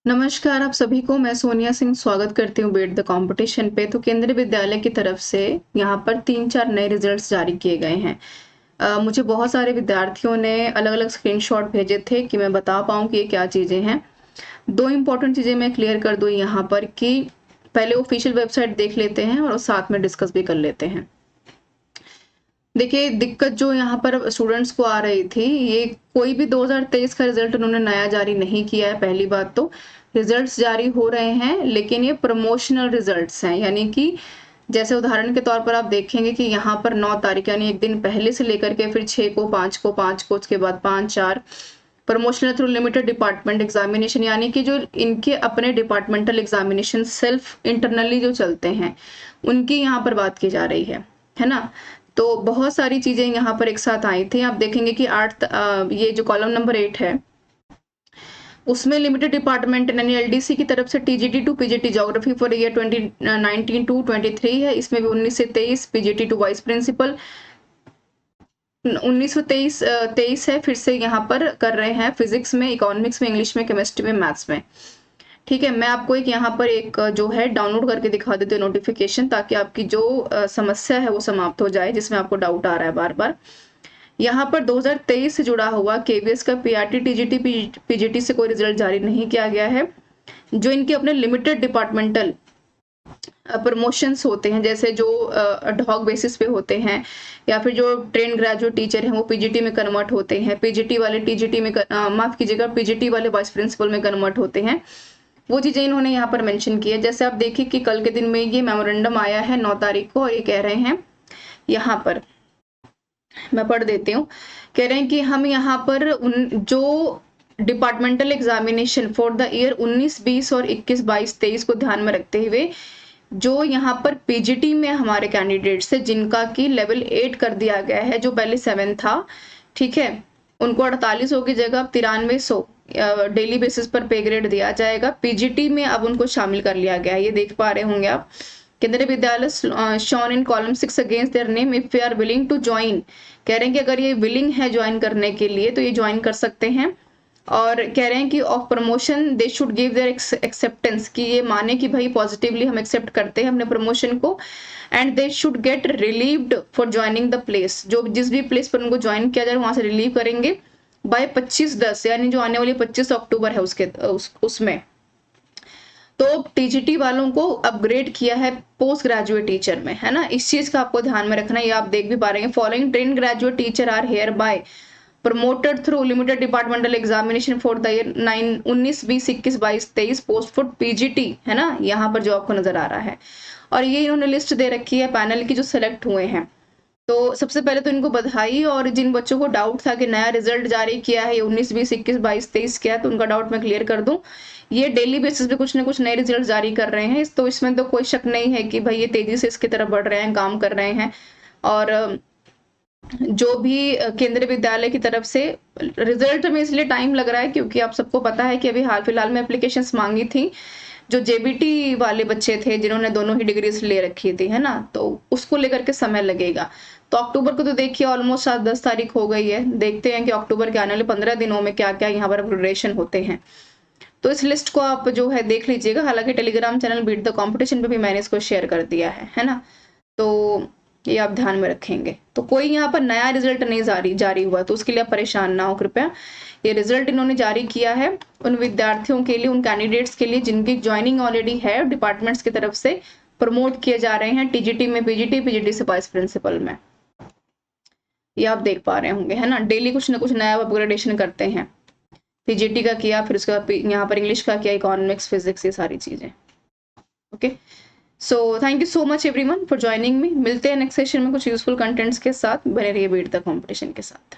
नमस्कार आप सभी को, मैं सोनिया सिंह स्वागत करती हूँ बीट द कंपटीशन पे। तो केंद्रीय विद्यालय की तरफ से यहाँ पर 3-4 नए रिजल्ट्स जारी किए गए हैं। मुझे बहुत सारे विद्यार्थियों ने अलग-अलग स्क्रीनशॉट भेजे थे कि मैं बता पाऊँ कि ये क्या चीज़ें हैं। 2 इम्पोर्टेंट चीज़ें मैं क्लियर कर दूँ यहाँ पर कि पहले ऑफिशियल वेबसाइट देख लेते हैं और साथ में डिस्कस भी कर लेते हैं। देखिए, दिक्कत जो यहाँ पर स्टूडेंट्स को आ रही थी, ये कोई भी 2023 का रिजल्ट उन्होंने नया जारी नहीं किया है। पहली बात तो रिजल्ट्स जारी हो रहे हैं, लेकिन ये प्रमोशनल रिजल्ट्स हैं, यानी कि जैसे उदाहरण के तौर पर आप देखेंगे कि यहाँ पर 9 तारीख यानी एक दिन पहले से लेकर के फिर 6 को, 5 को, उसके बाद 5-4 promotional through limited department examination, यानी कि जो इनके अपने डिपार्टमेंटल एग्जामिनेशन सेल्फ इंटरनली जो चलते हैं, उनकी यहाँ पर बात की जा रही है ना? तो बहुत सारी चीजें यहाँ पर एक साथ आई थी। आप देखेंगे कि ये जो कॉलम नंबर 8 है, उसमें लिमिटेड डिपार्टमेंट यानी एलडीसी की तरफ से TGT to PGT geography for year 2019 to 23 है। इसमें भी 19 से 23 पीजीटी टू वाइस प्रिंसिपल 23 है। फिर से यहाँ पर कर रहे हैं फिजिक्स में, इकोनॉमिक्स में, इंग्लिश में, केमिस्ट्री में, मैथ्स में। ठीक है, मैं आपको यहाँ पर एक जो है डाउनलोड करके दिखा देती हूँ नोटिफिकेशन, ताकि आपकी जो समस्या है वो समाप्त हो जाए, जिसमें आपको डाउट आ रहा है बार बार। यहाँ पर 2023 से जुड़ा हुआ केवीएस का पीआरटी, टीजीटी, पीजीटी से कोई रिजल्ट जारी नहीं किया गया है। जो इनके अपने लिमिटेड डिपार्टमेंटल प्रमोशंस होते हैं, जैसे जो अडहॉक बेसिस पे होते हैं, या फिर जो ट्रेन ग्रेजुएट टीचर हैं वो पीजीटी में कन्वर्ट होते हैं, पीजीटी वाले टीजीटी में माफ कीजिएगा, पीजीटी वाले वाइस प्रिंसिपल में कन्वर्ट होते हैं। वो चीजें इन्होंने यहाँ पर मेंशन की है। जैसे आप देखिए कि कल के दिन में ये मेमोरेंडम आया है 9 तारीख को, और ये कह रहे हैं, यहाँ पर मैं पढ़ देती हूँ, कह रहे हैं कि हम यहाँ पर जो departmental examination for the year 19-20 और 21-22-23 को ध्यान में रखते हुए, जो यहाँ पर पीजीटी में हमारे कैंडिडेट्स है जिनका की लेवल 8 कर दिया गया है, जो पहले 7 था, ठीक है, उनको 4800 की जगह 9300 डेली बेसिस पर पे ग्रेड दिया जाएगा। पीजीटी में अब उनको शामिल कर लिया गया है, ये देख पा रहे होंगे आप। Kendriya Vidyalaya shown in column 6 against their name if we are willing to join, कह रहे हैं कि अगर ये विलिंग है ज्वाइन करने के लिए तो ये ज्वाइन कर सकते हैं। और कह रहे हैं कि of promotion they should give their acceptance, कि ये माने कि भाई पॉजिटिवली हम एक्सेप्ट करते हैं अपने प्रमोशन को, and they should get relieved for joining the place, जो जिस भी प्लेस पर उनको ज्वाइन किया जाए वहां से रिलीव करेंगे बाय 25/10, यानी जो आने वाली 25 अक्टूबर है उसमें। तो टीजीटी वालों को अपग्रेड किया है पोस्ट ग्रेजुएट टीचर में, है ना? इस चीज का आपको ध्यान में रखना है, ये आप देख भी पा रहे हैं। Following trained graduate teacher are hereby promoted through limited departmental examination for the year 19, 20, 21, 22, 23 post for PGT, है ना? यहाँ पर जो आपको नजर आ रहा है, और ये इन्होंने लिस्ट दे रखी है पैनल की जो सिलेक्ट हुए हैं। तो सबसे पहले तो इनको बधाई, और जिन बच्चों को डाउट था कि नया रिजल्ट जारी किया है 19, 20, 21, 22, 23 क्या है, तो उनका डाउट मैं क्लियर कर दूं। ये डेली बेसिस पे कुछ ना कुछ नए रिजल्ट जारी कर रहे हैं, तो इसमें तो कोई शक नहीं है कि भाई ये तेजी से इसकी तरफ बढ़ रहे हैं, काम कर रहे हैं। और जो भी केंद्रीय विद्यालय की तरफ से रिजल्ट में इसलिए टाइम लग रहा है क्योंकि आप सबको पता है कि अभी हाल फिलहाल में एप्लीकेशंस मांगी थी, जो जेबीटी वाले बच्चे थे जिन्होंने दोनों ही डिग्रीज ले रखी थी, है ना? तो उसको लेकर के समय लगेगा। तो अक्टूबर को तो देखिए ऑलमोस्ट 7-10 तारीख हो गई है, देखते हैं कि अक्टूबर के आने वाले 15 दिनों में क्या क्या यहाँ पर प्रिपरेशन होते हैं। तो इस लिस्ट को आप जो है देख लीजिएगा। हालांकि Telegram channel beat the competition पे भी मैंने इसको शेयर कर दिया है ना? तो ये आप ध्यान में रखेंगे। तो कोई यहाँ पर नया रिजल्ट नहीं जारी हुआ, तो उसके लिए आप परेशान ना हो कृपया। ये रिजल्ट इन्होंने जारी किया है उन विद्यार्थियों के लिए, उन कैंडिडेट्स के लिए जिनकी ज्वाइनिंग ऑलरेडी है, डिपार्टमेंट्स की तरफ से प्रमोट किए जा रहे हैं टीजीटी में, पीजीटी, पीजीटी से वाइस प्रिंसिपल में। ये आप देख पा रहे होंगे, है ना? डेली कुछ ना कुछ नया अपग्रेडेशन करते हैं। पीजीटी का किया, फिर उसके बाद यहाँ पर इंग्लिश का किया, इकोनॉमिक्स, फिजिक्स, ये सारी चीजें। Okay, so thank you so much everyone for joining me. मिलते हैं नेक्स्ट सेशन में कुछ यूजफुल कंटेंट्स के साथ। बने रहिए बीट द कंपटीशन के साथ।